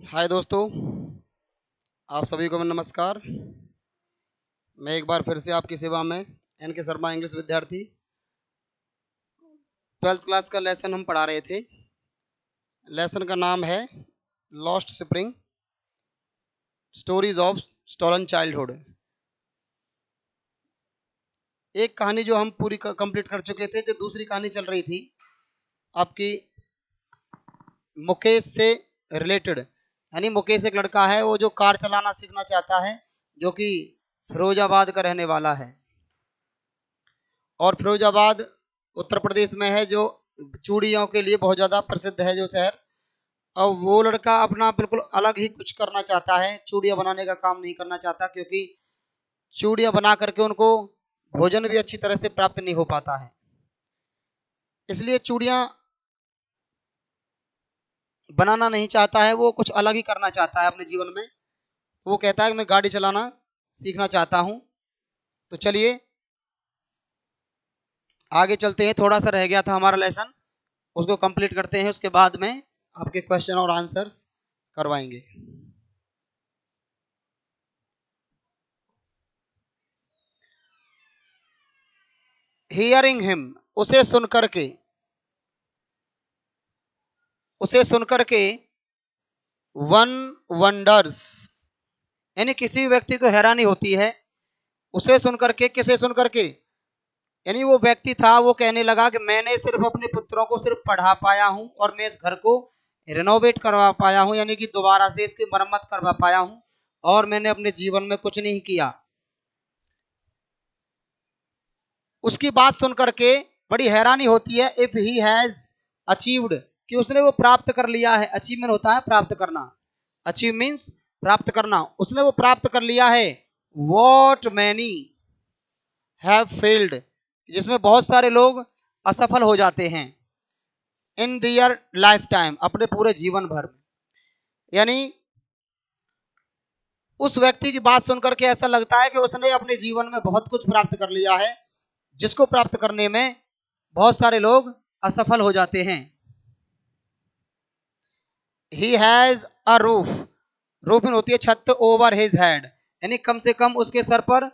हाय दोस्तों, आप सभी को नमस्कार। मैं एक बार फिर से आपकी सेवा में एन के शर्मा इंग्लिश विद्यार्थी 12th क्लास का लेसन हम पढ़ा रहे थे। लेसन का नाम है lost spring stories of stolen childhood. एक कहानी जो हम पूरी कंप्लीट कर चुके थे, जो दूसरी कहानी चल रही थी आपकी मुकेश से रिलेटेड। यानी मुकेश एक लड़का है, वो जो कार चलाना सीखना चाहता है, जो कि फिरोजाबाद का रहने वाला है। और फिरोजाबाद उत्तर प्रदेश में है, जो चूड़ियों के लिए बहुत ज़्यादा प्रसिद्ध है जो शहर। अब वो लड़का अपना बिल्कुल अलग ही कुछ करना चाहता है, चूड़ियाँ बनाने का काम नहीं करना चाहता, क्योंकि चूड़ियाँ बना करके उनको भोजन भी अच्छी तरह से प्राप्त नहीं हो पाता है। इसलिए चूड़ियाँ बनाना नहीं चाहता है, वो कुछ अलग ही करना चाहता है अपने जीवन में। तो वो कहता है कि मैं गाड़ी चलाना सीखना चाहता हूँ। तो चलिए आगे चलते हैं। थोड़ा सा रह गया था हमारा लेसन, उसको कंप्लीट करते हैं, उसके बाद में आपके क्वेश्चन और आंसर्स करवाएंगे। हियरिंग हिम, उसे सुनकर के वन वंडर्स, यानी किसी व्यक्ति को हैरानी होती है। उसे सुनकर के, किसे सुनकर के, यानी वो व्यक्ति था, वो कहने लगा कि मैंने सिर्फ अपने पुत्रों को सिर्फ पढ़ा पाया हूं, और मैं इस घर को रिनोवेट करवा पाया हूं, यानी कि दोबारा से इसकी मरम्मत करवा पाया हूं, और मैंने अपने जीवन में कुछ नहीं किया। उसकी बात सुनकर के बड़ी हैरानी होती है। इफ ही हैज अचीव्ड, कि उसने वो प्राप्त कर लिया है। अचीवमेंट होता है प्राप्त करना, अचीव मीन्स प्राप्त करना। उसने वो प्राप्त कर लिया है। वॉट मैनी हैव फेल्ड, जिसमें बहुत सारे लोग असफल हो जाते हैं। इन दियर लाइफ टाइम, अपने पूरे जीवन भर में। यानी उस व्यक्ति की बात सुनकर के ऐसा लगता है कि उसने अपने जीवन में बहुत कुछ प्राप्त कर लिया है, जिसको प्राप्त करने में बहुत सारे लोग असफल हो जाते हैं। He has a roof, roof में होती है छत, ओवर हिज हेड, यानी कम से कम उसके सर पर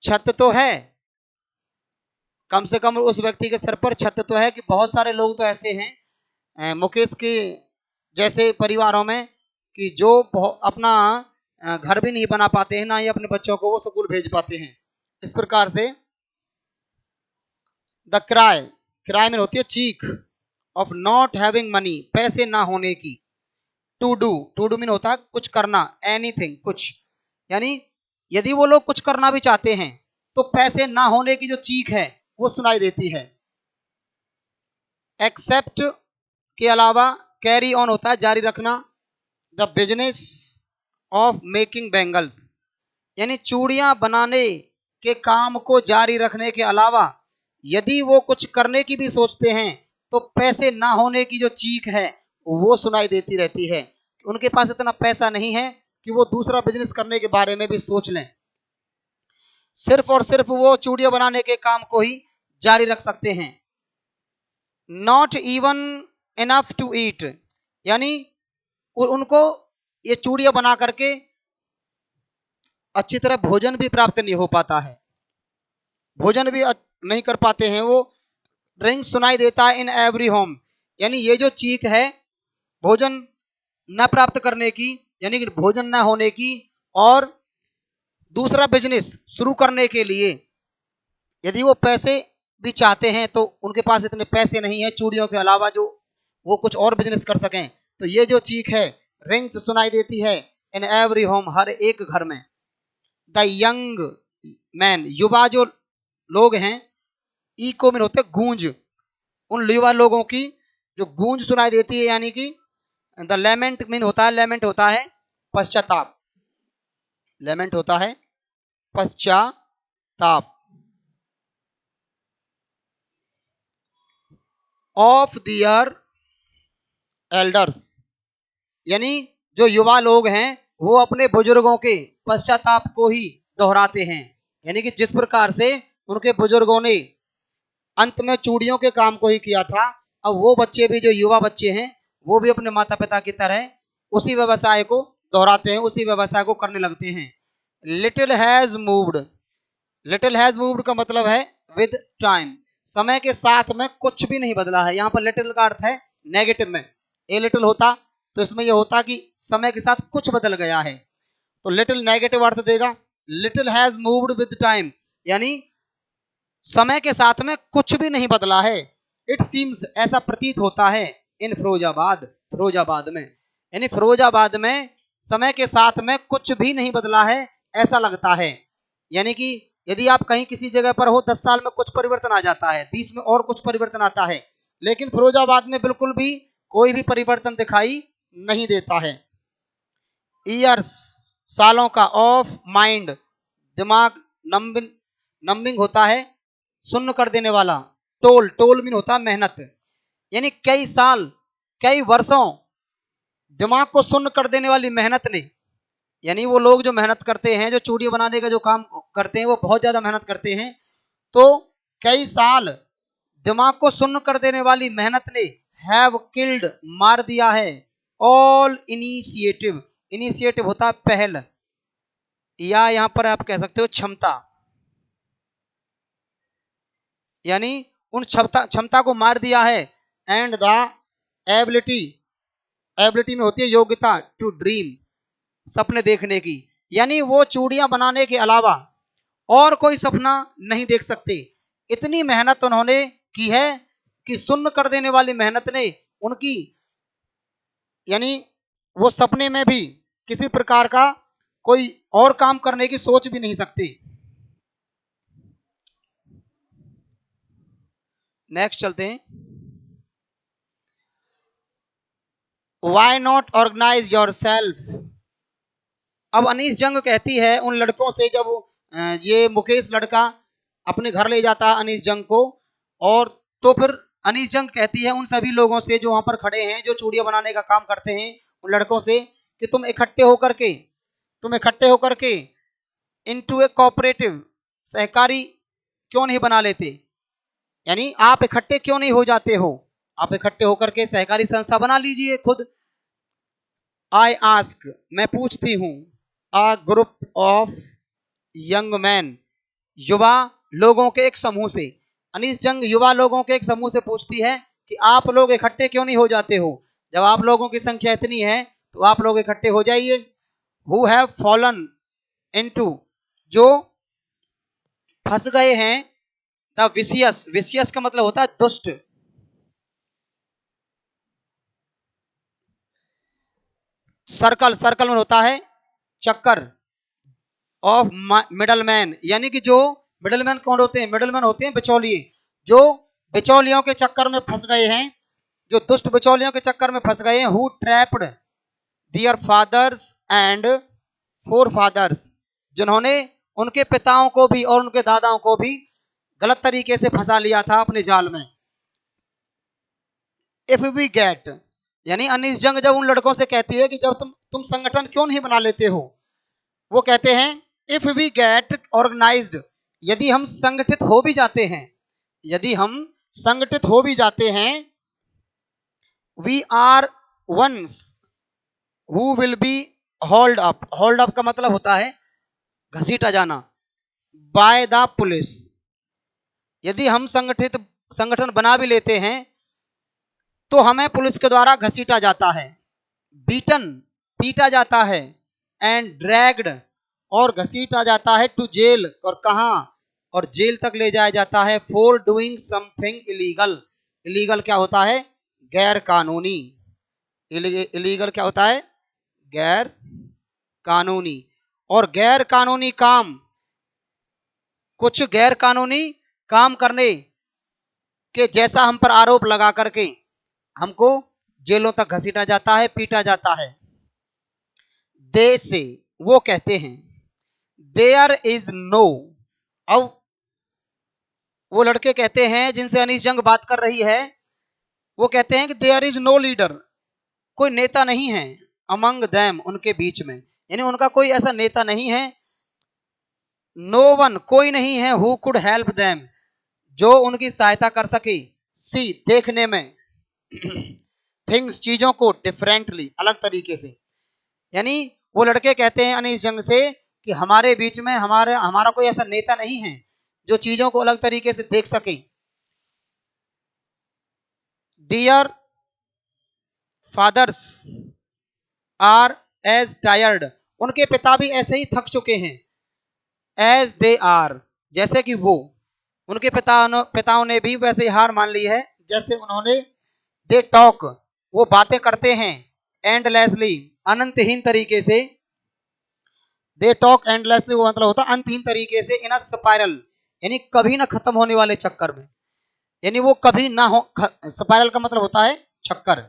छत तो है। कम से कम उस व्यक्ति के सर पर छत तो है। कि बहुत सारे लोग तो ऐसे हैं मुकेश के जैसे परिवारों में, कि जो अपना घर भी नहीं बना पाते हैं, ना ही अपने बच्चों को वो स्कूल भेज पाते हैं। इस प्रकार से द क्राई, क्राई में होती है चीख, ऑफ नॉट हैविंग मनी, पैसे ना होने की। To do, to do mean होता है कुछ करना, एनीथिंग, कुछ। यानी यदि वो लोग कुछ करना भी चाहते हैं, तो पैसे ना होने की जो चीख है वो सुनाई देती है। एक्सेप्ट के अलावा कैरी ऑन होता है जारी रखना। The business of making bangles, यानी चूड़ियां बनाने के काम को जारी रखने के अलावा यदि वो कुछ करने की भी सोचते हैं, तो पैसे ना होने की जो चीख है वो सुनाई देती रहती है। उनके पास इतना पैसा नहीं है कि वो दूसरा बिजनेस करने के बारे में भी सोच लें। सिर्फ और सिर्फ वो चूड़ियां बनाने के काम को ही जारी रख सकते हैं। Not even enough to eat, यानी उनको ये चूड़ियां बना करके अच्छी तरह भोजन भी प्राप्त नहीं हो पाता है, भोजन भी नहीं कर पाते हैं वो। ड्रिंक सुनाई देता है इन एवरी होम, यानी ये जो चीख है भोजन न प्राप्त करने की, यानी कि भोजन न होने की, और दूसरा बिजनेस शुरू करने के लिए यदि वो पैसे भी चाहते हैं, तो उनके पास इतने पैसे नहीं है चूड़ियों के अलावा जो वो कुछ और बिजनेस कर सकें। तो ये जो चीख है, रिंग्स सुनाई देती है इन एवरी होम, हर एक घर में। द यंग मैन, युवा जो लोग हैं, इको में होते गूंज, उन युवा लोगों की जो गूंज सुनाई देती है, यानी कि द लेमेंट मीन होता है, लेमेंट होता है पश्चाताप, लेमेंट होता है पश्चाताप। ऑफ दियर एल्डर्स, यानी जो युवा लोग हैं वो अपने बुजुर्गों के पश्चाताप को ही दोहराते हैं। यानी कि जिस प्रकार से उनके बुजुर्गों ने अंत में चूड़ियों के काम को ही किया था, अब वो बच्चे भी, जो युवा बच्चे हैं, वो भी अपने माता पिता की तरह उसी व्यवसाय को दोहराते हैं, उसी व्यवसाय को करने लगते हैं। Little has moved, little has moved का मतलब है विद टाइम, समय के साथ में कुछ भी नहीं बदला है। यहाँ पर लिटिल का अर्थ है नेगेटिव में, ए लिटिल होता तो इसमें यह होता कि समय के साथ कुछ बदल गया है, तो लिटिल नेगेटिव अर्थ देगा। Little has moved with time यानी समय के साथ में कुछ भी नहीं बदला है। इट सीम्स ऐसा प्रतीत होता है, इन फिरोजाबाद, फिरोजाबाद में, यानी फिरोजाबाद में समय के साथ में कुछ भी नहीं बदला है ऐसा लगता है। यानी कि यदि आप कहीं किसी जगह पर हो 10 साल में कुछ परिवर्तन आ जाता है, 20 में और कुछ परिवर्तन आता है, लेकिन फिरोजाबाद में बिल्कुल भी कोई भी परिवर्तन दिखाई नहीं देता है। ईयर्स सालों का, ऑफ माइंड दिमाग, नंबिंग, नंबिंग होता है सुन्न कर देने वाला, टोल, टोल मीन होता है मेहनत, यानी कई साल कई वर्षों दिमाग को सुन्न कर देने वाली मेहनत ने, यानी वो लोग जो मेहनत करते हैं, जो चूड़ियां बनाने का जो काम करते हैं, वो बहुत ज्यादा मेहनत करते हैं, तो कई साल दिमाग को सुन्न कर देने वाली मेहनत ने हैव किल्ड मार दिया है ऑल इनिशिएटिव, इनिशिएटिव होता है पहल, या यहां पर आप कह सकते हो क्षमता, यानी उन क्षमता को मार दिया है। एंड द एबिलिटी, एबिलिटी में होती है योग्यता, टू ड्रीम सपने देखने की, यानी वो चूड़ियां बनाने के अलावा और कोई सपना नहीं देख सकते। इतनी मेहनत उन्होंने की है कि सुन्न कर देने वाली मेहनत ने उनकी, यानी वो सपने में भी किसी प्रकार का कोई और काम करने की सोच भी नहीं सकते। नेक्स्ट चलते हैं। Why not organize yourself? अब अनीस जंग कहती है उन लड़कों से, जब ये मुकेश लड़का अपने घर ले जाता है अनीस जंग को, और तो फिर अनीस जंग कहती है उन सभी लोगों से जो वहां पर खड़े हैं, जो चूड़ियां बनाने का काम करते हैं, उन लड़कों से कि तुम इकट्ठे होकर के इनटू ए कोऑपरेटिव, सहकारी क्यों नहीं बना लेते, यानी आप इकट्ठे क्यों नहीं हो जाते हो, आप इकट्ठे होकर के सहकारी संस्था बना लीजिए खुद। आई आस्क मैं पूछती हूं, a group of young man युवा लोगों के एक समूह से, अनीस जंग युवा लोगों के एक समूह से पूछती है कि आप लोग इकट्ठे क्यों नहीं हो जाते हो, जब आप लोगों की संख्या इतनी है तो आप लोग इकट्ठे हो जाइए। हु हैव फॉलन इनटू जो फंस गए हैं, द विशियस, विशियस का मतलब होता है दुष्ट, सर्कल, सर्कल में होता है चक्कर, ऑफ मिडलमैन यानी कि जो मिडलमैन कौन होते हैं, मिडलमैन होते हैं बिचौलिए, जो बिचौलियों के चक्कर में फंस गए हैं, जो दुष्ट बिचौलियों के चक्कर में फंस गए हैं। Who trapped their fathers and forefathers, जिन्होंने उनके पिताओं को भी और उनके दादाओं को भी गलत तरीके से फंसा लिया था अपने जाल में। इफ वी गेट, यानी अनीस जंग जब उन लड़कों से कहती है कि जब तुम संगठन क्यों नहीं बना लेते हो, वो कहते हैं इफ वी गेट ऑर्गेनाइज्ड, यदि हम संगठित हो भी जाते हैं, यदि हम संगठित हो भी जाते हैं, we are ones who will be hold up, hold up का मतलब होता है घसीटा जाना, बाय द पुलिस, यदि हम संगठन बना भी लेते हैं तो हमें पुलिस के द्वारा घसीटा जाता है, बीटन पीटा जाता है, एंड ड्रैग्ड और घसीटा जाता है, टू जेल और कहां, और जेल तक ले जाया जाता है, for doing something illegal, illegal क्या होता है, गैर कानूनी, इलीगल क्या होता है, गैर कानूनी, और गैर कानूनी काम, कुछ गैर कानूनी काम करने के जैसा हम पर आरोप लगा करके हमको जेलों तक घसीटा जाता है, पीटा जाता है। दे से वो कहते हैं, देयर इज नो, अब वो लड़के कहते हैं जिनसे अनीस जंग बात कर रही है, वो कहते हैं कि देयर इज नो लीडर, कोई नेता नहीं है, अमंग देम उनके बीच में, यानी उनका कोई ऐसा नेता नहीं है, नो वन कोई नहीं है, हु कुड हेल्प देम जो उनकी सहायता कर सके, सी देखने में थिंग्स चीजों को, डिफरेंटली अलग तरीके से, यानी वो लड़के कहते हैं अनीस जंग से कि हमारे बीच में हमारा कोई ऐसा नेता नहीं है जो चीजों को अलग तरीके से देख सके। Dear fathers are as tired, उनके पिता भी ऐसे ही थक चुके हैं। एज दे आर, जैसे कि वो, उनके पिताओं ने भी वैसे ही हार मान ली है जैसे उन्होंने। दे टॉक, वो बातें करते हैं। एंडलेसली, अनंतहीन तरीके से। दे टॉक एंडलेसली, वो मतलब होता है अंतहीन तरीके से। इन अ स्पाइरल, यानी कभी ना खत्म होने वाले चक्कर में, यानी वो कभी ना हो। स्पाइरल का मतलब होता है चक्कर,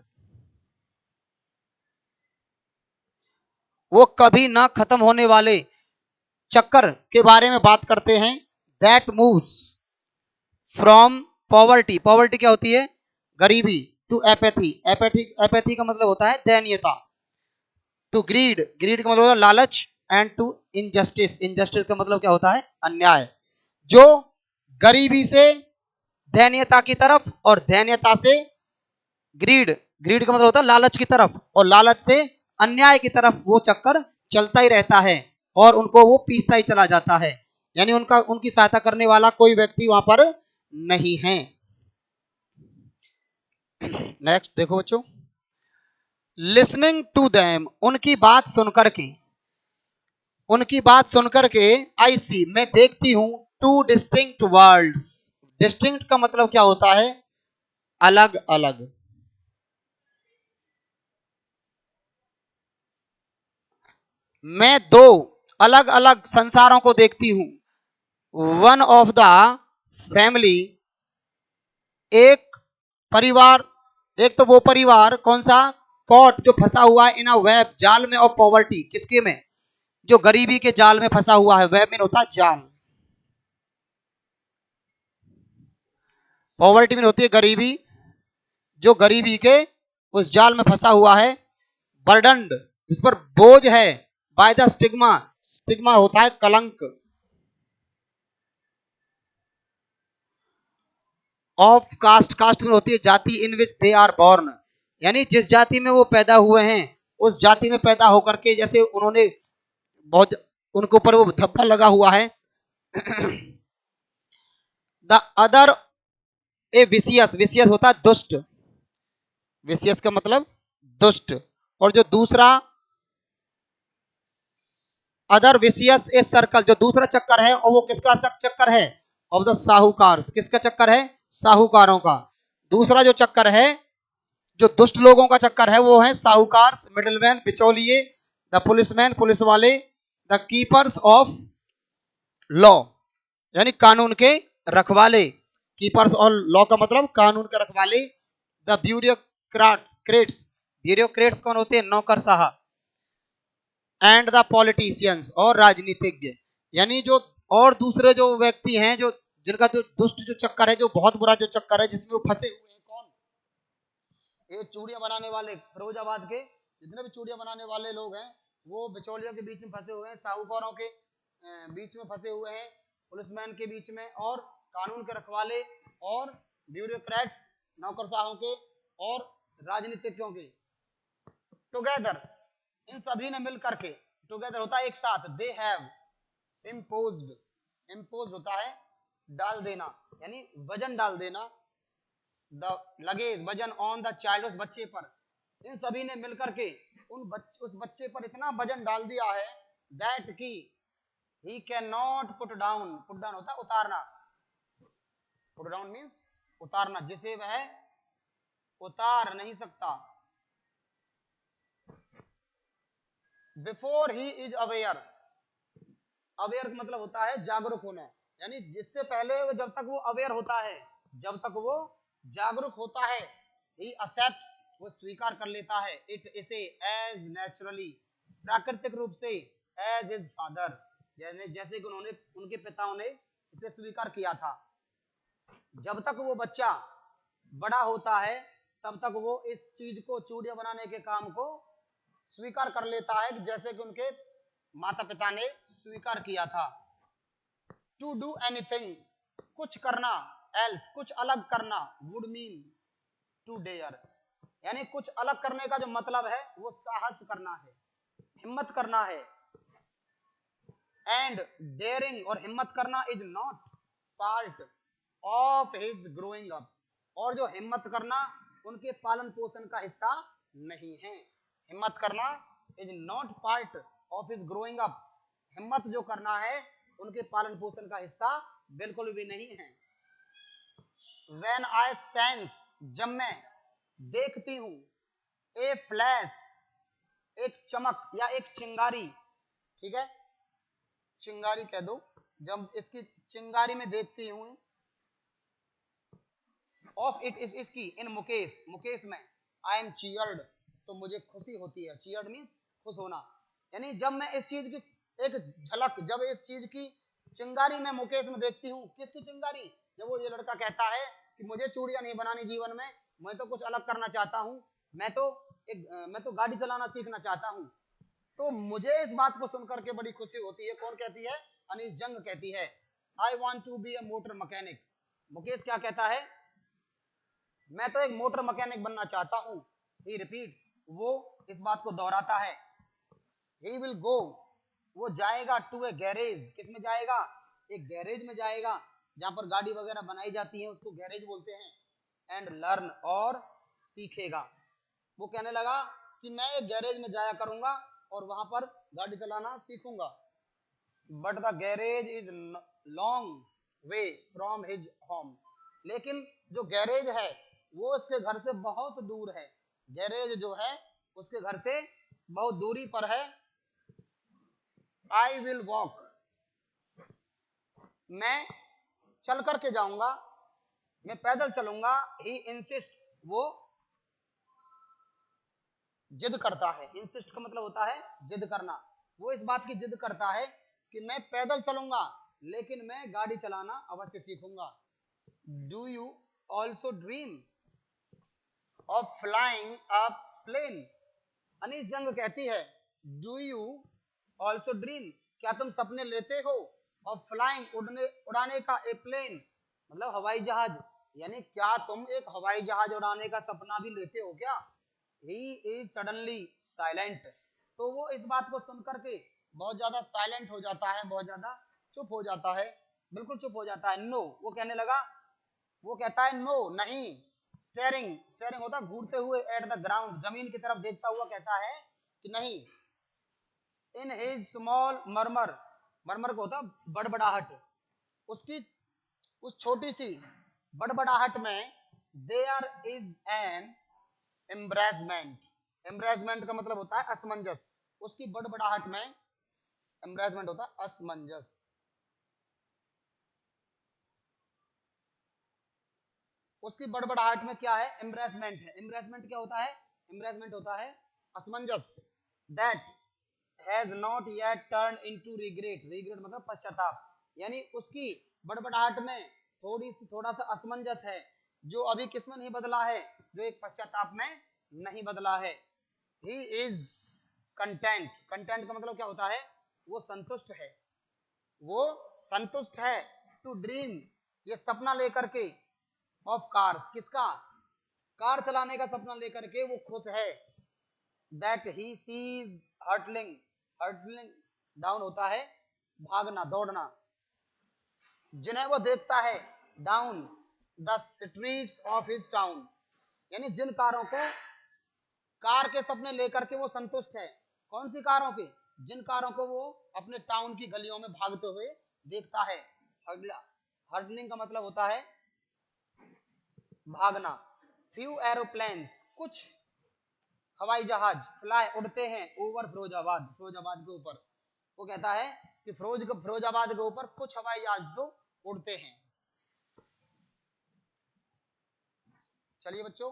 वो कभी ना खत्म होने वाले चक्कर के बारे में बात करते हैं। That moves from poverty, poverty क्या होती है? गरीबी। टू एपैथी, एपैथी एपैथी का मतलब होता है दयनीयता। टू ग्रीड, ग्रीड का मतलब होता है लालच। एंड टू इनजस्टिस, इनजस्टिस का मतलब क्या होता है? अन्याय। जो गरीबी से दयनीयता की तरफ और दयनीयता से ग्रीड, ग्रीड का मतलब होता है लालच की तरफ, और लालच से अन्याय की तरफ वो चक्कर चलता ही रहता है और उनको वो पीसता ही चला जाता है। यानी उनकी सहायता करने वाला कोई व्यक्ति वहां पर नहीं है। नेक्स्ट देखो बच्चों, लिसनिंग टू देम, उनकी बात सुनकर के, उनकी बात सुनकर के। आई सी, मैं देखती हूं। टू डिस्टिंक्ट वर्ल्ड्स, डिस्टिंक्ट का मतलब क्या होता है? अलग अलग। मैं दो अलग अलग संसारों को देखती हूं। वन ऑफ द फैमिली, एक परिवार, एक तो वो परिवार कौन सा? कॉट, जो फंसा हुआ है इन अ वेब, जाल में, ऑफ पॉवर्टी, किसके में? जो गरीबी के जाल में फंसा हुआ है। वेब में होता है जाल, पॉवर्टी में होती है गरीबी, जो गरीबी के उस जाल में फंसा हुआ है। बर्डन्ड, जिस पर बोझ है। बाय द स्टिग्मा, स्टिग्मा होता है कलंक। ऑफ कास्ट, कास्ट में होती है जाति। इन विच दे आर बॉर्न, यानी जिस जाति में वो पैदा हुए हैं, उस जाति में पैदा होकर के, जैसे उन्होंने बहुत, उनके ऊपर वो धब्बा लगा हुआ है। The other A vicious, vicious होता है दुष्ट, विशियस का मतलब दुष्ट। और जो दूसरा, अदर विशियस ए सर्कल, जो दूसरा चक्कर है, और वो किसका चक्कर है? ऑफ द साहूकार, किसका चक्कर है? साहूकारों का। दूसरा जो चक्कर है, जो दुष्ट लोगों का चक्कर है, वो है साहूकार, मिडलमैन, बिचौलिए। द पुलिसमैन, पुलिस वाले। द कीपर्स ऑफ लॉ, यानी कानून के रखवाले। कीपर्स और लॉ का मतलब कानून के रखवाले। द ब्यूरोक्राट्स, क्रेट्स, ब्यूरोक्रेट्स कौन होते हैं? नौकरशाह। एंड द पॉलिटिशियंस, और राजनीतिज्ञ। यानी जो और दूसरे जो व्यक्ति हैं, जो जिनका जो दुष्ट जो चक्कर है, जो बहुत बुरा जो चक्कर है, जिसमें वो फंसे हुए हैं। कौन? ये चूड़ियां बनाने वाले, फिरोजाबाद के जितने भी चूड़ियां बनाने वाले लोग हैं, वो बिचौलियों के बीच में फंसे हुए हैं, साहूकारों के बीच में फंसे हुए हैं, पुलिसमैन के बीच में, और कानून के रखवाले, और ब्यूरोक्रेट्स, नौकरशाहों के, और राजनीतिज्ञों के। टुगेदर, इन सभी ने मिल करके, टुगेदर होता है एक साथ। दे हैव इम्पोज्ड, इम्पोज होता है डाल देना, यानी वजन डाल देना। द लगेज, वजन, ऑन द चाइल्ड, उस बच्चे पर। इन सभी ने मिलकर के उस बच्चे पर इतना वजन डाल दिया है, दैट की he can not put down, put down होता है उतारना, पुट डाउन मीन्स उतारना, जिसे वह उतार नहीं सकता। Before he is aware, aware मतलब होता है जागरूक होना, यानी जिससे पहले वो, जब तक वो अवेयर होता है, जब तक वो जागरूक होता है। ही एक्सेप्ट्स, वो स्वीकार कर लेता है। इट इसे एज नेचुरली, प्राकृतिक रूप से। एज इज फादर, यानी जैसे कि उन्होंने, उनके पिताओं ने इसे स्वीकार किया था। जब तक वो बच्चा बड़ा होता है, तब तक वो इस चीज को, चूड़ियां बनाने के काम को स्वीकार कर लेता है, जैसे कि उनके माता पिता ने स्वीकार किया था। टू डू एनीथिंग, कुछ करना। एल्स, कुछ अलग करना। वुड मीन टू डेयर, यानी कुछ अलग करने का जो मतलब है, वो साहस करना है। हिम्मत करना है। एंड डेयरिंग, और हिम्मत करना, is not part of his growing up, और जो हिम्मत करना उनके पालन पोषण का हिस्सा नहीं है। हिम्मत करना is not part of his growing up, हिम्मत जो करना है उनके पालन पोषण का हिस्सा बिल्कुल भी नहीं है। When I sense, जब मैं देखती हूं, ए फ्लैश, एक चमक या एक चिंगारी, ठीक है, चिंगारी कह दो, जब इसकी चिंगारी में देखती हूं, ऑफ इट इज, इसकी, इन मुकेश, मुकेश में, आई एम चीयर्ड, तो मुझे खुशी होती है। चीयर्ड मीन्स खुश होना, यानी जब मैं इस चीज की एक झलक, जब इस चीज की चिंगारी में मुकेश में देखती हूँ, किसकी चिंगारी, जब वो ये लड़का कहता है कि मुझे चूड़ियां नहीं बनानी जीवन में, मैं तो कुछ अलग करना चाहता हूँ, मैं तो गाड़ी चलाना सीखना चाहता हूँ, तो मुझे इस बात को सुनकर के बड़ी खुशी होती है। कौन कहती है? अनीस जंग कहती है, I want to be a motor mechanic. Mukesh क्या कहता है? मैं तो एक मोटर मैकेनिक बनना चाहता हूँ। ही रिपीट्स, वो इस बात को दोहराता है। ही विल गो, वो जाएगा, टू ए गैरेज, किस में जाएगा? एक गैरेज में जाएगा, जहां पर गाड़ी वगैरह बनाई जाती है, उसको गैरेज बोलते हैं। एंड लर्न, और सीखेगा। वो कहने लगा कि मैं एक गैरेज में जाया करूंगा और वहां पर गाड़ी चलाना सीखूंगा। But the garage is long way from his home, लेकिन जो गैरेज है वो उसके घर से बहुत दूर है। गैरेज जो है उसके घर से बहुत दूरी पर है। आई विल वॉक, मैं चल करके जाऊंगा, मैं पैदल चलूंगा। ही इंसिस्ट, वो जिद करता है। इंसिस्ट का मतलब होता है जिद करना। वो इस बात की जिद करता है कि मैं पैदल चलूंगा, लेकिन मैं गाड़ी चलाना अवश्य सीखूंगा। Do you also dream of flying a plane? Anees Jung कहती है, डू यू ऑल्सो ड्रीम, क्या तुम सपने लेते हो? ऑफ फ्लाइंग, उड़ाने का, ए प्लेन मतलब हवाई जहाज, यानी क्या तुम एक हवाई जहाज उड़ाने का सपना भी लेते हो क्या? He is suddenly silent, तो वो इस बात को सुनकर के बहुत ज्यादा साइलेंट हो जाता है, बहुत ज्यादा चुप हो जाता है, बिल्कुल चुप हो जाता है। नो, वो कहने लगा, वो कहता है नो, नहीं। स्टेयरिंग, स्टेयरिंग होता घूरते हुए, एट द ग्राउंड, जमीन की तरफ देखता हुआ कहता है कि नहीं। इन हिज स्मॉल मरमर, मरमर को होता बड़बड़ाहट, उसकी उस छोटी सी बड़बड़ाहट में, देयर इज एन एम्ब्रेसमेंट, एम्ब्रेसमेंट का मतलब होता है असमंजस, उसकी बड़बड़ाहट में एम्ब्रेसमेंट होता है असमंजस। उसकी बड़बड़ाहट में क्या है? एम्ब्रेसमेंट है। एम्ब्रेसमेंट क्या होता है? एम्ब्रेसमेंट होता है असमंजस। That has not yet turn into regret, regret मतलब पश्चाताप, यानी उसकी बड़बड़ाहट में थोड़ा सा असमंजस है, जो अभी किस में नहीं बदला है, जो एक पश्चाताप में नहीं बदला है। ही इज कंटेंट, कंटेंट का मतलब क्या होता है? वो संतुष्ट है, वो संतुष्ट है। टू ड्रीम, ये सपना लेकर के, ऑफ कार्स, किसका? कार चलाने का सपना लेकर के वो खुश है। That he sees hurtling, hurtling down होता है भागना, दौड़ना, जिन्हें वो देखता है, down the streets of his town, यानी जिन कारों को, कार के सपने लेकर के वो संतुष्ट है। कौन सी कारों के? जिन कारों को वो अपने टाउन की गलियों में भागते हुए देखता है। हर्डलिंग का मतलब होता है भागना। फ्यू एरोप्लेन्स, कुछ हवाई जहाज, फ्लाई उड़ते हैं, ओवर फिरोजाबाद, फिरोजाबाद के ऊपर। वो कहता है कि फिरोजाबाद के ऊपर कुछ हवाई जहाज तो उड़ते हैं। चलिए बच्चों,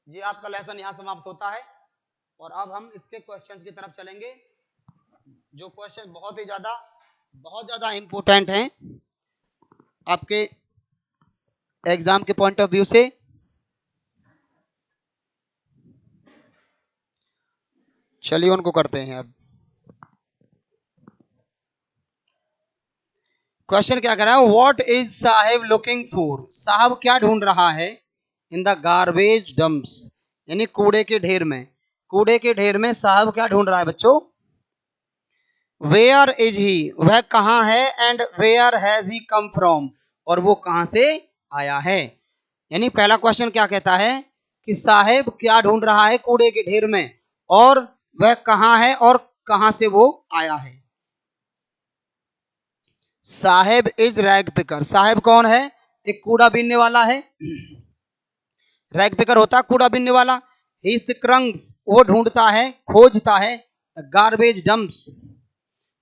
ये आपका लेसन यहां समाप्त होता है और अब हम इसके क्वेश्चंस की तरफ चलेंगे, जो क्वेश्चन बहुत ज्यादा इंपॉर्टेंट हैं आपके एग्जाम के पॉइंट ऑफ व्यू से। चलिए उनको करते हैं। अब क्वेश्चन क्या कर रहा है? What is Sahib looking for? साहब क्या ढूंढ रहा है? इन द गार्बेज डंप्स, यानी कूड़े के ढेर में। कूड़े के ढेर में साहब क्या ढूंढ रहा है बच्चों? वेयर इज ही, वह कहाँ है, and where has he come from, और वो कहां से आया है। यानी पहला क्वेश्चन क्या कहता है कि साहेब क्या ढूंढ रहा है कूड़े के ढेर में, और वह कहां है और कहां से वो आया है। साहेब इज रैग पिकर, साहेब कौन है? एक कूड़ा बीनने वाला है। रैग पिकर होता है कूड़ा बीनने वाला। ही स्क्रंग्स, वो ढूंढता है, खोजता है। गार्बेज डंप्स,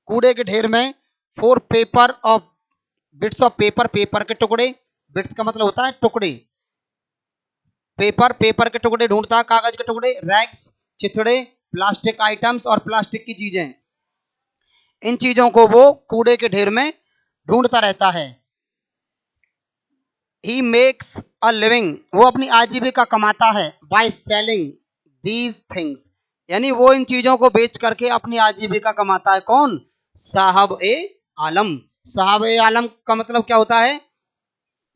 कूड़े के ढेर में। For paper of, bits of paper, paper के टुकड़े। बिट्स का मतलब होता है टुकड़े। पेपर, पेपर के टुकड़े ढूंढता है, कागज के टुकड़े। रैग्स, चिथड़े। प्लास्टिक आइटम्स, और प्लास्टिक की चीजें। इन चीजों को वो कूड़े के ढेर में ढूंढता रहता है। ही मेक्स अ लिविंग, वो अपनी आजीविका कमाता है। बाय सेलिंग दीज थिंग्स, यानी वो इन चीजों को बेच करके अपनी आजीविका कमाता है। कौन? साहब ए आलम। साहब ए आलम का मतलब क्या होता है?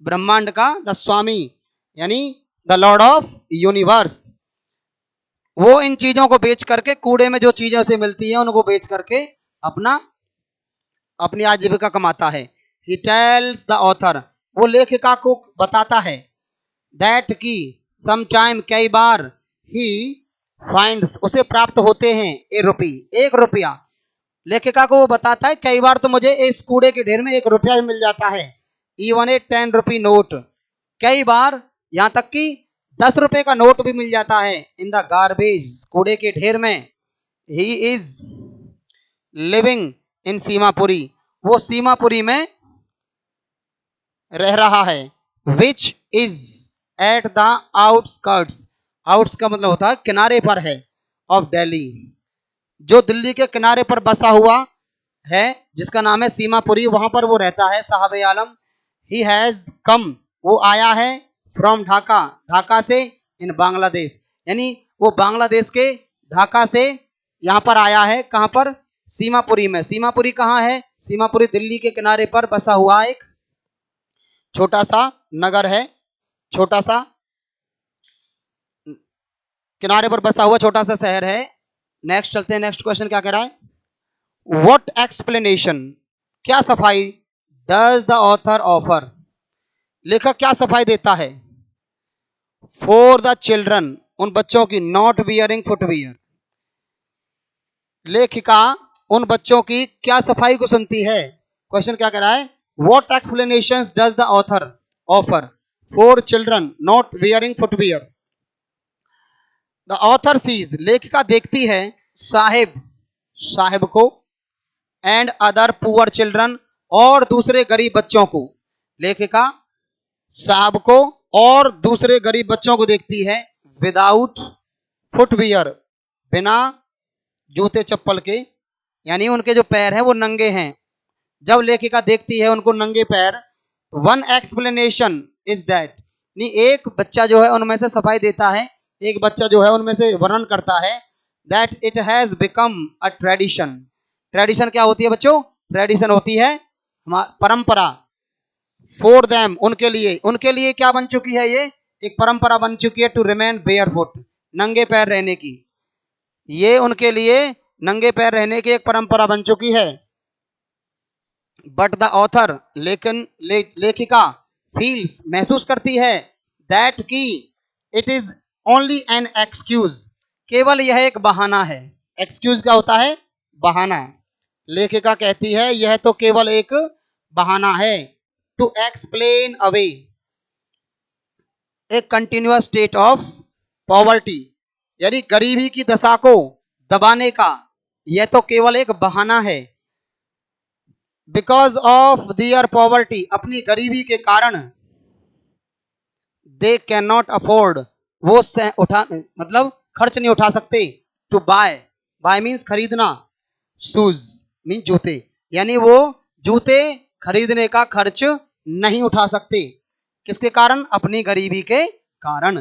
ब्रह्मांड का द स्वामी, यानी द लॉर्ड ऑफ यूनिवर्स। वो इन चीजों को बेच करके, कूड़े में जो चीजें उसे मिलती है उनको बेच करके अपनी आजीविका कमाता है। ही टेल्स द ऑथर, वो लेखिका को बताता है, दैट की समटाइम, कई बार, ही फाइंड्स, उसे प्राप्त होते हैं, एक रुपया। लेखिका को वो बताता है कई बार तो मुझे इस कूड़े के ढेर में 1 रुपया भी मिल जाता है। इवन ए 10 रुपी नोट, कई बार यहां तक कि 10 रुपए का नोट भी मिल जाता है। इन द गार्बेज, कूड़े के ढेर में। He is living in Seemapuri, वो सीमापुरी में रह रहा है। Which is at the outskirts, outs का मतलब होता है किनारे पर है, ऑफ दिल्ली, जो दिल्ली के किनारे पर बसा हुआ है, जिसका नाम है सीमापुरी, वहां पर वो रहता है साहब आलम। ही हैज कम, वो आया है। फ्रॉम ढाका, ढाका से। इन बांग्लादेश, यानी वो बांग्लादेश के ढाका से यहां पर आया है। कहां पर? सीमापुरी में। सीमापुरी कहां है? सीमापुरी दिल्ली के किनारे पर बसा हुआ एक छोटा सा नगर है, छोटा सा किनारे पर बसा हुआ छोटा सा शहर है। नेक्स्ट चलते हैं। नेक्स्ट क्वेश्चन क्या कह रहा है? व्हाट एक्सप्लेनेशन, क्या सफाई, डज द ऑथर ऑफर, लेखक क्या सफाई देता है? फॉर द चिल्ड्रन, उन बच्चों की, नॉट वियरिंग फुटवियर, लेखिका उन बच्चों की क्या सफाई को सुनती है? क्वेश्चन क्या कह रहा है? What explanations does the author offer for children not wearing footwear. The author sees, लेखिका देखती है, साहेब, साहेब को, एंड अदर पुअर चिल्ड्रन, और दूसरे गरीब बच्चों को। लेखिका साहब को और दूसरे गरीब बच्चों को देखती है। विदाउट फुटवियर, बिना जूते चप्पल के, यानी उनके जो पैर हैं वो नंगे हैं। जब लेखिका देखती है उनको नंगे पैर, वन एक्सप्लेनेशन इज दैट, नहीं, एक बच्चा जो है उनमें से सफाई देता है, एक बच्चा जो है उनमें से वर्णन करता है, that it has become a tradition. Tradition क्या होती है बच्चों? ट्रेडिशन होती है परंपरा। फॉर देम, उनके लिए क्या बन चुकी है? ये एक परंपरा बन चुकी है। टू रिमेन बेयरफुट, नंगे पैर रहने की, ये उनके लिए नंगे पैर रहने की एक परंपरा बन चुकी है। बट द ऑथर, लेकिन लेखिका, फील्स, महसूस करती है, दैट की it is only an excuse, केवल यह एक बहाना है। एक्सक्यूज क्या होता है? बहाना। लेखिका कहती है यह तो केवल एक बहाना है। To explain away a continuous state of poverty, यानी गरीबी की दशा को दबाने का यह तो केवल एक बहाना है। बिकॉज ऑफ दियर पॉवर्टी, अपनी गरीबी के कारण, दे कैन नॉट अफोर्ड, वो मतलब खर्च नहीं उठा सकते। टू बाय, बाय मीन्स खरीदना, शूज मीन जूते, यानी वो जूते खरीदने का खर्च नहीं उठा सकते। किसके कारण? अपनी गरीबी के कारण।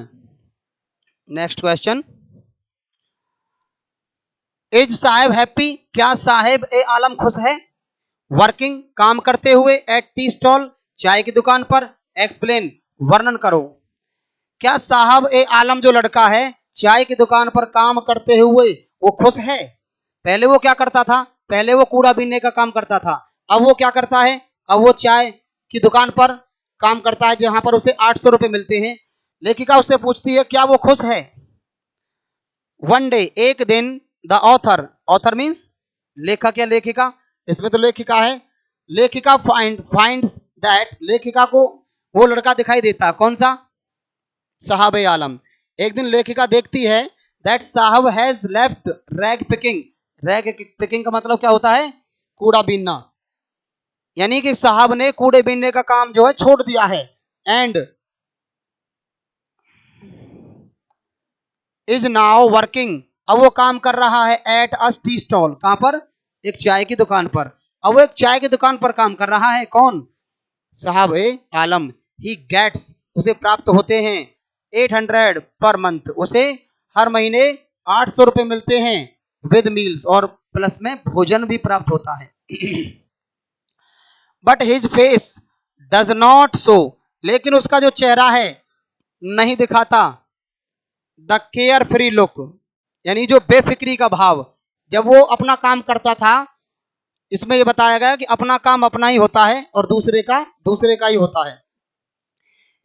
Next question, is Saheb happy, क्या साहेब ए आलम खुश है? वर्किंग, काम करते हुए, एट टी स्टॉल, चाय की दुकान पर। एक्सप्लेन, वर्णन करो। क्या साहब ए आलम जो लड़का है चाय की दुकान पर काम करते हुए वो खुश है? पहले वो क्या करता था? पहले वो कूड़ा बीनने का काम करता था। अब वो क्या करता है? अब वो चाय की दुकान पर काम करता है जहां पर उसे 800 रुपए मिलते हैं। लेखिका उससे पूछती है क्या वो खुश है? वन डे, एक दिन, द ऑथर, ऑथर मीन्स लेखक या लेखिका, इसमें तो लेखिका है, लेखिका फाइंड्स दैट, लेखिका को वो लड़का दिखाई देता। कौन सा? साहब आलम। एक दिन लेखिका देखती है दैट साहब has left rag picking. Rag picking का मतलब क्या होता है? कूड़ा बीनना। यानी कि साहब ने कूड़े बीनने का काम जो है छोड़ दिया है। एंड इज नाउ वर्किंग, अब वो काम कर रहा है एट अ टी स्टॉल। कहां पर? एक चाय की दुकान पर। अब वो एक चाय की दुकान पर काम कर रहा है। कौन? साहब ए आलम। ही गेट्स, उसे प्राप्त होते हैं 800 पर मंथ, उसे हर महीने 800 रुपए मिलते हैं। विद मील्स, और प्लस में भोजन भी प्राप्त होता है। But his face does not show, लेकिन उसका जो चेहरा है नहीं दिखाता द केयर फ्री लुक, यानी जो बेफिक्री का भाव। जब वो अपना काम करता था, इसमें ये बताया गया कि अपना काम अपना ही होता है और दूसरे का ही होता है।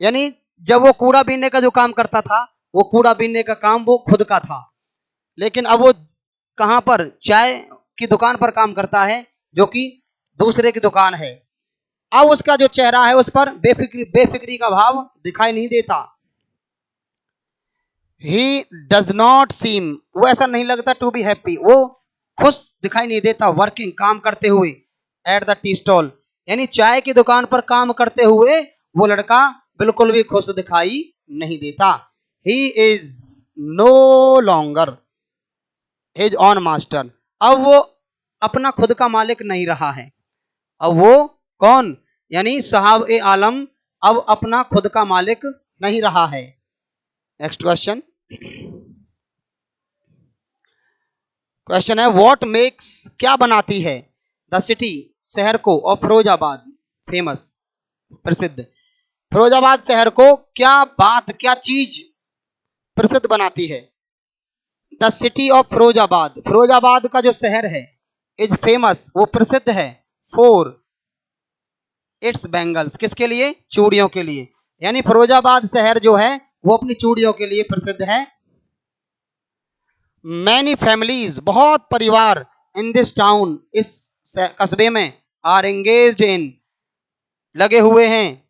यानी जब वो कूड़ा बीनने का जो काम करता था, वो कूड़ा बीनने का काम वो खुद का था। लेकिन अब वो कहां पर? चाय की दुकान पर काम करता है जो कि दूसरे की दुकान है। अब उसका जो चेहरा है उस पर बेफिक्री का भाव दिखाई नहीं देता। ही डज नॉट सीम, वो ऐसा नहीं लगता टू बी हैप्पी, वो खुश दिखाई नहीं देता। वर्किंग, काम करते हुए, एट द टी स्टॉल, यानी चाय की दुकान पर काम करते हुए वो लड़का बिल्कुल भी खुश दिखाई नहीं देता। He is no longer his own master, अब वो अपना खुद का मालिक नहीं रहा है। अब वो कौन? यानी साहब ए आलम अब अपना खुद का मालिक नहीं रहा है। Next question. क्वेश्चन है व्हाट मेक्स, क्या बनाती है, द सिटी, शहर को, ऑफ फिरोजाबाद, फेमस, प्रसिद्ध, फिरोजाबाद शहर को क्या बात, क्या चीज प्रसिद्ध बनाती है? The city of Firozabad, Firozabad का जो शहर है, इज फेमस, वो प्रसिद्ध है, फॉर इट्स बैंगल्स, किसके लिए? चूड़ियों के लिए। यानी फिरोजाबाद शहर जो है वो अपनी चूड़ियों के लिए प्रसिद्ध है। मैनी फैमिलीज, बहुत परिवार, इन दिस टाउन, इस कस्बे में, आर एंगेज्ड इन, लगे हुए हैं,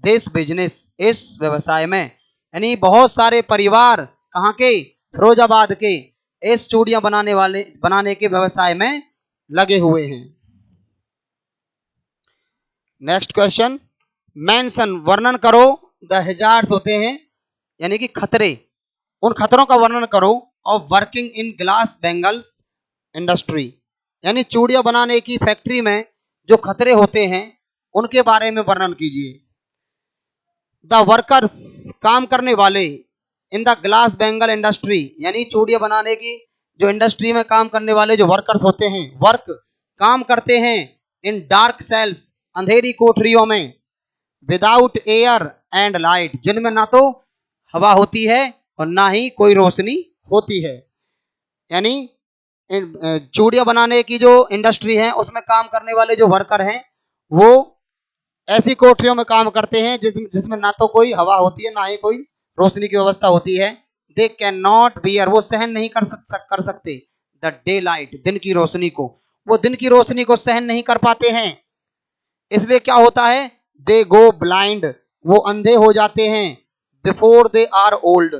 दिस बिजनेस, इस व्यवसाय में। यानी बहुत सारे परिवार कहाँ के? फिरोजाबाद के इस चूड़ियां बनाने के व्यवसाय में लगे हुए हैं। Next question. मेंशन, वर्णन करो, द हैजार्ड्स होते हैं यानी कि खतरे, उन खतरों का वर्णन करो, of working in glass bangles industry, यानी चूड़ियां बनाने की फैक्ट्री में जो खतरे होते हैं उनके बारे में वर्णन कीजिए। द वर्कर्स, काम करने वाले, in the glass bangle industry, यानी चूड़ियां बनाने की जो इंडस्ट्री में काम करने वाले जो वर्कर्स होते हैं, वर्क, काम करते हैं, इन डार्क सेल्स, अंधेरी कोठरियों में, विदाउट एयर एंड लाइट, जिनमें ना तो हवा होती है और ना ही कोई रोशनी होती है। यानी चूड़ियां बनाने की जो इंडस्ट्री है उसमें काम करने वाले जो वर्कर हैं वो ऐसी कोठरियों में काम करते हैं जिसमें ना तो कोई हवा होती है ना ही कोई रोशनी की व्यवस्था होती है। दे कैन नॉट बियर, वो सहन नहीं कर सकते, द डे लाइट, दिन की रोशनी को, वो दिन की रोशनी को सहन नहीं कर पाते हैं। इसलिए क्या होता है? दे गो ब्लाइंड, वो अंधे हो जाते हैं, बिफोर दे आर ओल्ड,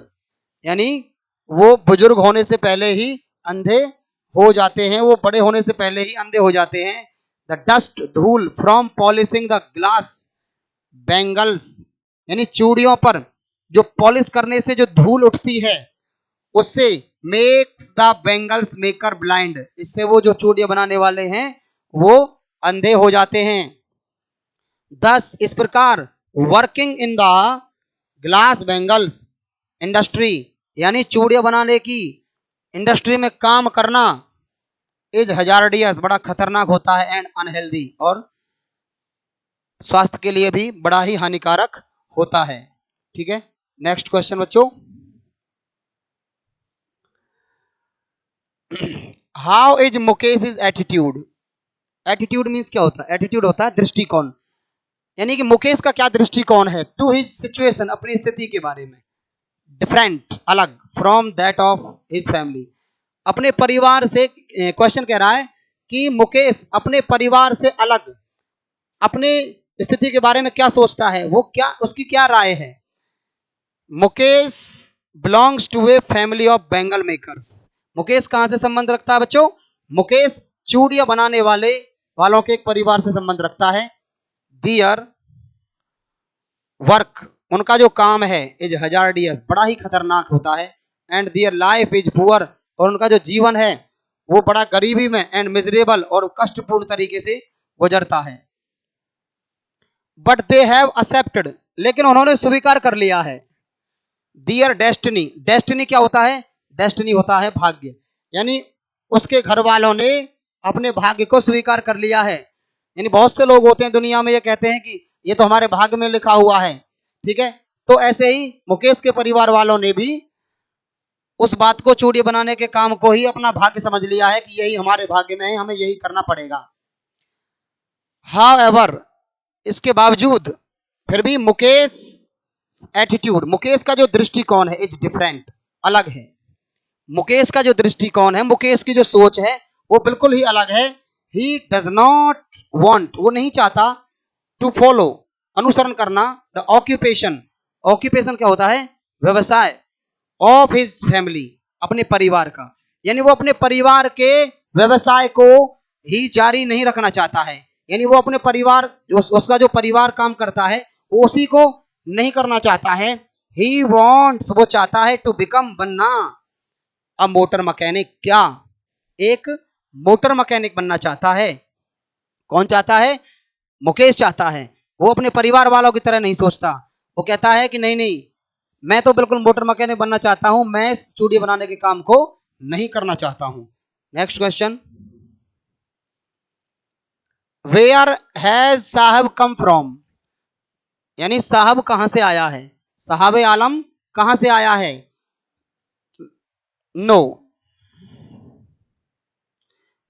यानी वो बुजुर्ग होने से पहले ही अंधे हो जाते हैं, वो बड़े होने से पहले ही अंधे हो जाते हैं। द डस्ट, धूल, from polishing the glass bangles, यानी चूड़ियों पर जो पॉलिश करने से जो धूल उठती है उससे, makes the bangles maker blind, इससे वो जो चूड़ियां बनाने वाले हैं वो अंधे हो जाते हैं। दस, इस प्रकार, working in the glass bangles industry, यानी चूड़ियां बनाने की इंडस्ट्री में काम करना, इज हजार्डियस, बड़ा खतरनाक होता है, एंड अनहेल्दी, और स्वास्थ्य के लिए भी बड़ा ही हानिकारक होता है। ठीक है, नेक्स्ट क्वेश्चन बच्चों। How is Mukesh is attitude? Attitude means क्या होता है? एटीट्यूड होता है दृष्टिकोण, यानी कि मुकेश का क्या दृष्टिकोण है टू हिज सिचुएशन, अपनी स्थिति के बारे में, डिफरेंट, अलग, from that of his family, अपने परिवार से। क्वेश्चन कह रहा है कि मुकेश अपने परिवार से अलग अपने स्थिति के बारे में क्या सोचता है, वो क्या, उसकी क्या राय है। Mukesh belongs to a family of bangle makers. Mukesh कहां से संबंध रखता है बच्चों? मुकेश चूड़ियां बनाने वालों के एक परिवार से संबंध रखता है। दियर वर्क, उनका जो काम है, इज हजार्डियस, बड़ा ही खतरनाक होता है। And their life is poor, और उनका जो जीवन है वो बड़ा गरीबी में, एंड मिजरेबल, और कष्टपूर्ण तरीके से गुजरता है। बट दे हैव एक्सेप्टेड, लेकिन उन्होंने स्वीकार कर लिया है। दियर डेस्टिनी, डेस्टिनी क्या होता है? डेस्टिनी होता है भाग्य, यानी उसके घर वालों ने अपने भाग्य को स्वीकार कर लिया है। यानी बहुत से लोग होते हैं दुनिया में, ये कहते हैं कि ये तो हमारे भाग्य में लिखा हुआ है, ठीक है। तो ऐसे ही मुकेश के परिवार वालों ने भी उस बात को, चूड़ी बनाने के काम को ही अपना भाग्य समझ लिया है कि यही हमारे भाग्य में है, हमें यही करना पड़ेगा। हाउएवर, इसके बावजूद फिर भी मुकेश एटीट्यूड, मुकेश का जो दृष्टिकोण है, इज डिफरेंट, अलग है। मुकेश का जो दृष्टिकोण है, मुकेश की जो सोच है, वो बिल्कुल ही अलग है। ही डज नॉट वांट, वो नहीं चाहता, टू फॉलो, अनुसरण करना, द ऑक्यूपेशन, ऑक्यूपेशन क्या होता है? व्यवसाय, ऑफ हिज फैमिली, अपने परिवार का, यानी वो अपने परिवार के व्यवसाय को ही जारी नहीं रखना चाहता है। यानी वो अपने परिवार, उसका जो परिवार काम करता है, वो उसी को नहीं करना चाहता है। ही वॉन्ट्स, वो चाहता है, टू बिकम, बनना, अ मोटर मैकेनिक, क्या, एक मोटर मैकेनिक बनना चाहता है। कौन चाहता है? मुकेश चाहता है। वो अपने परिवार वालों की तरह नहीं सोचता, वो कहता है कि नहीं नहीं, मैं तो बिल्कुल मोटर मैकेनिक बनना चाहता हूं, मैं स्टूडियो बनाने के काम को नहीं करना चाहता हूं। नेक्स्ट क्वेश्चन, वेयर हैज साहब कम फ्रॉम, यानी साहब कहां से आया है? साहब आलम कहां से आया है? नो,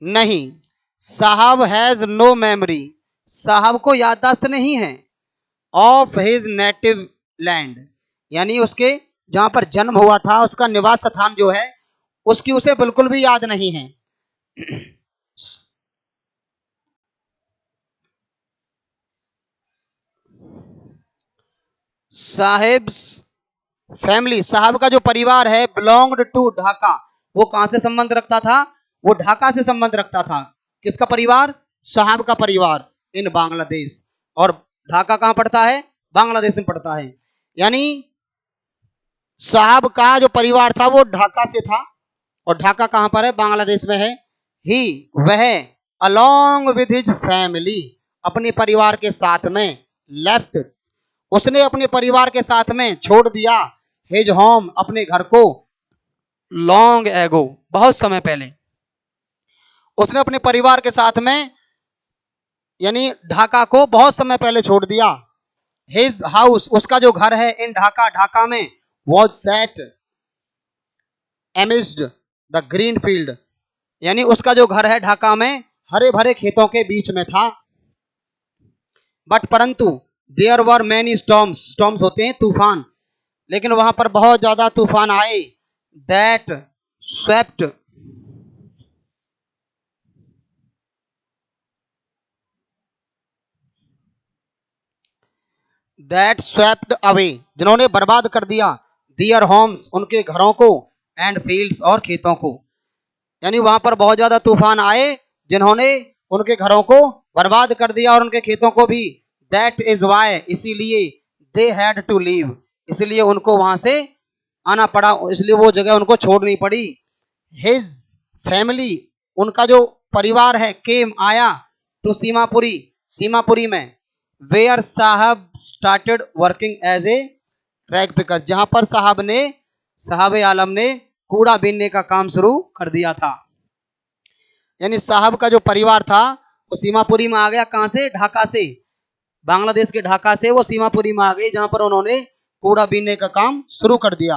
नहीं। साहब हैज नो मेमोरी, साहब को याददाश्त नहीं है, ऑफ हिज नेटिव लैंड, यानी उसके जहां पर जन्म हुआ था, उसका निवास स्थान जो है, उसकी उसे बिल्कुल भी याद नहीं है। साहेब फैमिली, साहब का जो परिवार है, बिलोंग्ड टू ढाका, वो कहां से संबंध रखता था? वो ढाका से संबंध रखता था। किसका परिवार? साहब का परिवार, इन बांग्लादेश। और ढाका कहां पड़ता है? बांग्लादेश में पड़ता है। यानी साहब का जो परिवार था वो ढाका से था, और ढाका कहां पर है? बांग्लादेश में है। ही, वह, अलोंग विद हिज फैमिली, अपने परिवार के साथ में, लेफ्ट, उसने अपने परिवार के साथ में छोड़ दिया, हिज होम, अपने घर को, लॉन्ग एगो, बहुत समय पहले, उसने अपने परिवार के साथ में, यानी ढाका को बहुत समय पहले छोड़ दिया। हिज हाउस, उसका जो घर है, इन ढाका, ढाका में, was set amidst the green field, यानी उसका जो घर है ढाका में हरे भरे खेतों के बीच में था। बट परंतु there were many storms, storms होते हैं तूफान, लेकिन वहां पर बहुत ज्यादा तूफान आए। That swept, that swept away, जिन्होंने बर्बाद कर दिया, दियर होम्स, उनके घरों को, एंड फील्ड्स, और खेतों को, यानी वहां पर बहुत ज्यादा तूफान आए जिन्होंने उनके घरों को बर्बाद कर दिया और उनके खेतों को भी। दैट इज वाई, इसीलिए, दे हैड टू लीव, इसलिए उनको वहां से आना पड़ा, इसलिए वो जगह उनको छोड़नी पड़ी। हिज फैमिली, उनका जो परिवार है, केम, आया, टू सीमापुरी, सीमापुरी में, where Saheb started working as a rag picker, जहां पर साहब आलम ने कूड़ा बीनने का काम शुरू कर दिया था। यानी साहब का जो परिवार था वो सीमापुरी में आ गया, कहां से? ढाका से, बांग्लादेश के ढाका से वो सीमापुरी में आ गई, जहां पर उन्होंने कूड़ा बीनने का काम शुरू कर दिया।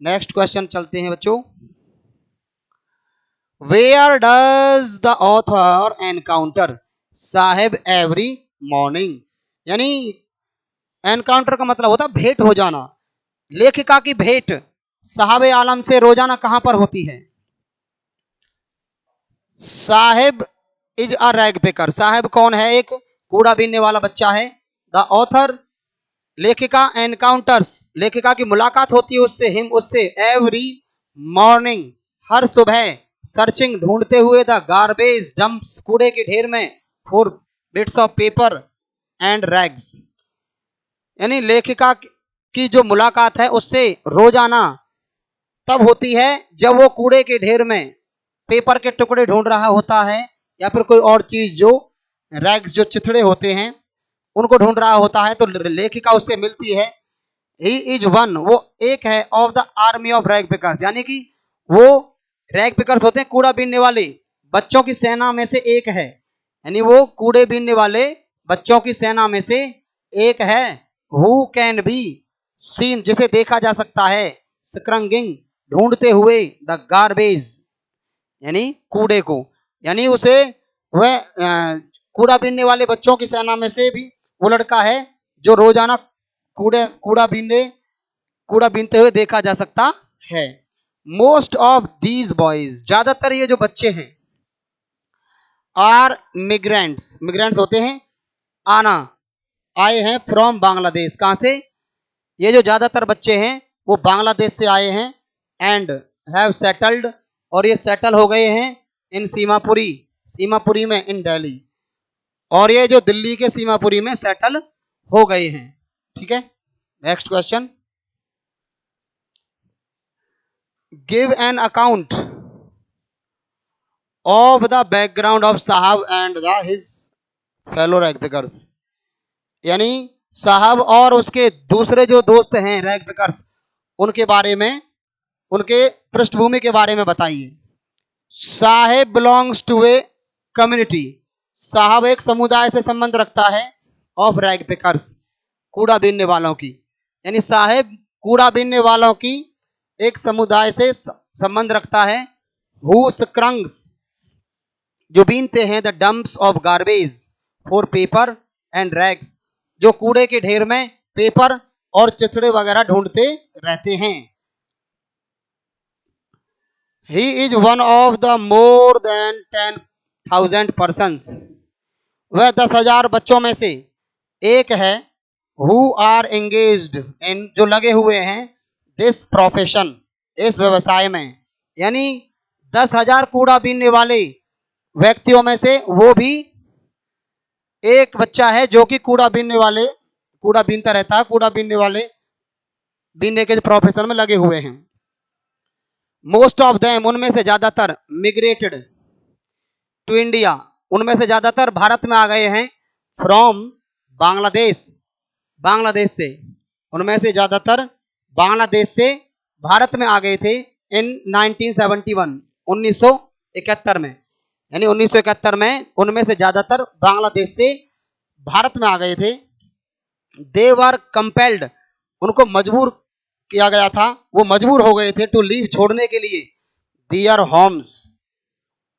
नेक्स्ट क्वेश्चन चलते हैं बच्चों, where does the author encounter Saheb every morning, यानी एनकाउंटर का मतलब होता है भेंट हो जाना। लेखिका की भेंट साहब आलम से रोजाना कहां पर होती है? साहेब इज अ रैग पिकर, साहेब कौन है? एक कूड़ा बीनने वाला बच्चा है। द ऑथर लेखिका, एनकाउंटर्स लेखिका की मुलाकात होती है उससे, हिम उससे, एवरी मॉर्निंग हर सुबह, सर्चिंग ढूंढते हुए, द गार्बेज डंप्स कूड़े के ढेर में, for bits of paper and rags, यानी लेखिका की जो मुलाकात है उससे रोजाना तब होती है जब वो कूड़े के ढेर में पेपर के टुकड़े ढूंढ रहा होता है, या फिर कोई और चीज जो रैग्स जो चिथड़े होते हैं उनको ढूंढ रहा होता है, तो लेखिका उससे मिलती है। ही इज वन, वो एक है, of the army of rag pickers, यानी कि वो रैग पिकर्स होते हैं कूड़ा बीनने वाले बच्चों की सेना में से एक है, यानी वो कूड़े बीनने वाले बच्चों की सेना में से एक है। हु कैन बी सीन, जिसे देखा जा सकता है, स्क्रंगिंग ढूंढते हुए, द गार्बेज यानी कूड़े को, यानी उसे वह कूड़ा बीनने वाले बच्चों की सेना में से भी वो लड़का है जो रोजाना कूड़ा बीनते हुए देखा जा सकता है। मोस्ट ऑफ दीज बॉयज, ज्यादातर ये जो बच्चे हैं, आर मिग्रेंट्स, मिग्रेंट्स होते हैं आना, आए हैं फ्रॉम बांग्लादेश, कहां से? ये जो ज्यादातर बच्चे हैं वो बांग्लादेश से आए हैं, एंड हैव सेटल्ड, और ये सेटल हो गए हैं, इन सीमापुरी, सीमापुरी में, इन दिल्ली, और ये जो दिल्ली के सीमापुरी में सेटल हो गए हैं। ठीक है, next question, give an account of the background of Saheb and the his fellow rag pickers, यानी साहब और उसके दूसरे जो दोस्त हैं रैग पिकर्स, उनके बारे में, उनके पृष्ठभूमि के बारे में बताइए। साहेब बिलोंग्स टू ए कम्युनिटी, साहब एक समुदाय से संबंध रखता है, ऑफ रैग पिकर्स कूड़ा बीनने वालों की, यानी साहेब कूड़ा बीनने वालों की एक समुदाय से संबंध रखता है। हु स्क्रंग्स, जो बीनते हैं, the dumps of garbage for paper and rags, जो कूड़े के ढेर में पेपर और चिथड़े वगैरह ढूंढते रहते हैं। He is one of the more than 10,000 persons, वह 10,000 बच्चों में से एक है, who are engaged in, जो लगे हुए हैं, this profession, इस व्यवसाय में, यानी 10,000 कूड़ा बीनने वाले व्यक्तियों में से वो भी एक बच्चा है जो कि कूड़ा बीनता रहता है, कूड़ा बीनने वाले बीनने के प्रोफेशन में लगे हुए हैं। मोस्ट ऑफ देम, उनमें से ज्यादातर, मिग्रेटेड टू इंडिया, उनमें से ज्यादातर भारत में आ गए हैं, फ्रॉम बांग्लादेश, बांग्लादेश से, उनमें से ज्यादातर बांग्लादेश से भारत में आ गए थे, इन 1971, 1971 में, यानी 1971 में उनमें से ज्यादातर बांग्लादेश से भारत में आ गए थे। दे वर कंपेल्ड, उनको मजबूर किया गया था, वो मजबूर हो गए थे, टू लीव, छोड़ने के लिए, दियर होम्स,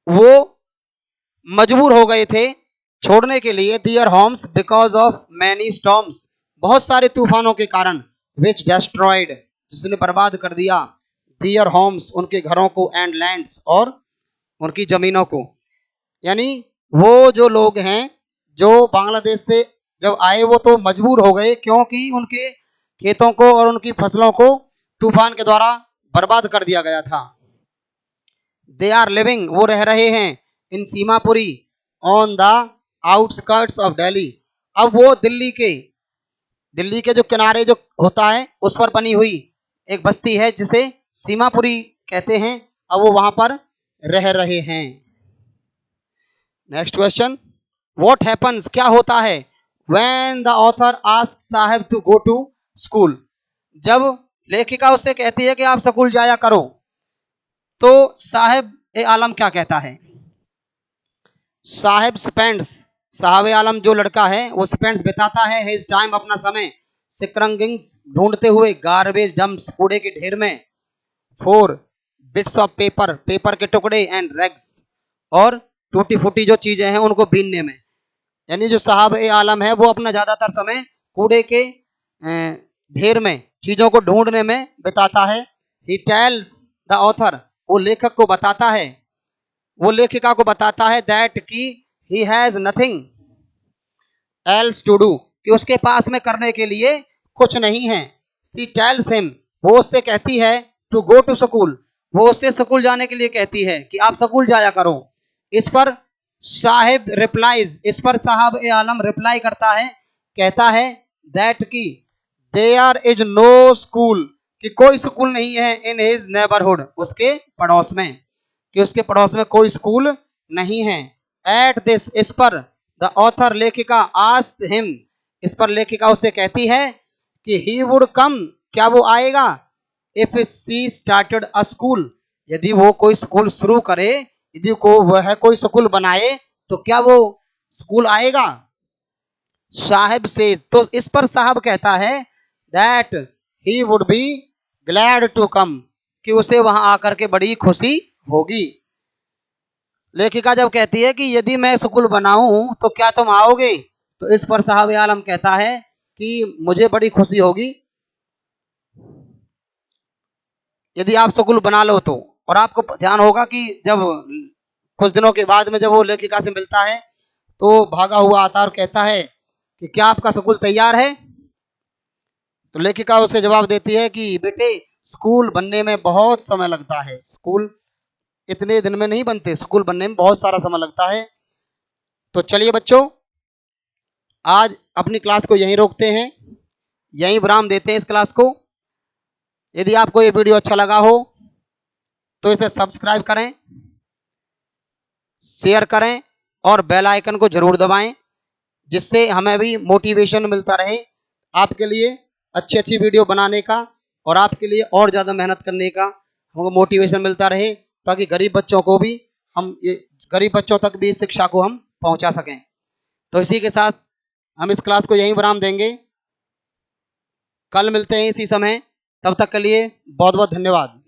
वो मजबूर हो गए थे छोड़ने के लिए, their homes, because of many storms, बहुत सारे तूफानों के कारण, विच डेस्ट्रॉयड, जिसने बर्बाद कर दिया, दियर होम्स, उनके घरों को, एंड लैंड्स, और उनकी जमीनों को, यानी वो जो लोग हैं जो बांग्लादेश से जब आए वो तो मजबूर हो गए क्योंकि उनके खेतों को और उनकी फसलों को तूफान के द्वारा बर्बाद कर दिया गया था। दे आर लिविंग, वो रह रहे हैं, in Seemapuri, on the outskirts of Delhi, अब वो दिल्ली के जो किनारे जो होता है उस पर बनी हुई एक बस्ती है जिसे सीमापुरी कहते हैं, अब वो वहां पर रह रहे हैं। नेक्स्ट क्वेश्चन, व्हाट हैपन्स, क्या होता है, when the author ask Saheb to go to school, जब लेखिका उससे कहती है कि आप स्कूल जाया करो, तो साहेब ए आलम क्या कहता है? साहेब स्पेंड्स, साहब आलम जो लड़का है वो स्पेंड्स बिताता है, हिज टाइम, अपना समय, सिक्रंगिंग्स ढूंढते हुए, गार्बेज डंप्स कूड़े के ढेर में, for bits of paper, paper के टुकड़े, एंड रैग्स, और टूटी फूटी जो चीजें हैं उनको बीनने में। यानी जो साहब ए आलम है वो अपना ज्यादातर समय कूड़े के ढेर में चीजों को ढूंढने में बिताता है। ही टेल्स द ऑथर, वो लेखक को बताता है, वो लेखिका को बताता है दैट कि he has nothing else to do, कि उसके पास में करने के लिए कुछ नहीं है। सी टेल्स हिम, वो उससे कहती है टू गो टू स्कूल, वो उससे स्कूल जाने के लिए कहती है कि आप स्कूल जाया करो। इस पर साहिब रिप्लाइज, इस पर साहब ए आलम रिप्लाई करता है, कहता है दैट की देयर इज नो स्कूल, कि कोई स्कूल नहीं है इन हिज नेबरहुड, उसके पड़ोस में, कि उसके पड़ोस में कोई स्कूल नहीं है। एट दिस, इस पर द ऑथर, लेखिका, आस्क्ड हिम, इस पर लेखिका उससे कहती है कि ही वुड कम, क्या वो आएगा, if she started a school, यदि वो कोई स्कूल शुरू करे, यदि को वह कोई स्कूल बनाए तो क्या वो स्कूल आएगा। साहिब से, तो इस पर साहब कहता है that he would be glad to come, कि उसे वहां आकर के बड़ी खुशी होगी। लेखिका जब कहती है कि यदि मैं स्कूल बनाऊं तो क्या तुम आओगे, तो इस पर साहब आलम कहता है कि मुझे बड़ी खुशी होगी यदि आप स्कूल बना लो तो। और आपको ध्यान होगा कि जब कुछ दिनों के बाद में जब वो लेखिका से मिलता है तो भागा हुआ आता और कहता है कि क्या आपका स्कूल तैयार है। तो लेखिका उसे जवाब देती है कि बेटे, स्कूल बनने में बहुत समय लगता है, स्कूल इतने दिन में नहीं बनते, स्कूल बनने में बहुत सारा समय लगता है। तो चलिए बच्चों, आज अपनी क्लास को यहीं रोकते हैं, यहीं विराम देते हैं इस क्लास को। यदि आपको ये वीडियो अच्छा लगा हो तो इसे सब्सक्राइब करें, शेयर करें और बेल आइकन को जरूर दबाएं, जिससे हमें भी मोटिवेशन मिलता रहे आपके लिए अच्छी अच्छी वीडियो बनाने का, और आपके लिए और ज़्यादा मेहनत करने का हमको मोटिवेशन मिलता रहे, ताकि गरीब बच्चों को भी हम ये गरीब बच्चों तक भी शिक्षा को हम पहुंचा सकें। तो इसी के साथ हम इस क्लास को यहीं विराम देंगे। कल मिलते हैं इसी समय, तब तक के लिए बहुत बहुत धन्यवाद।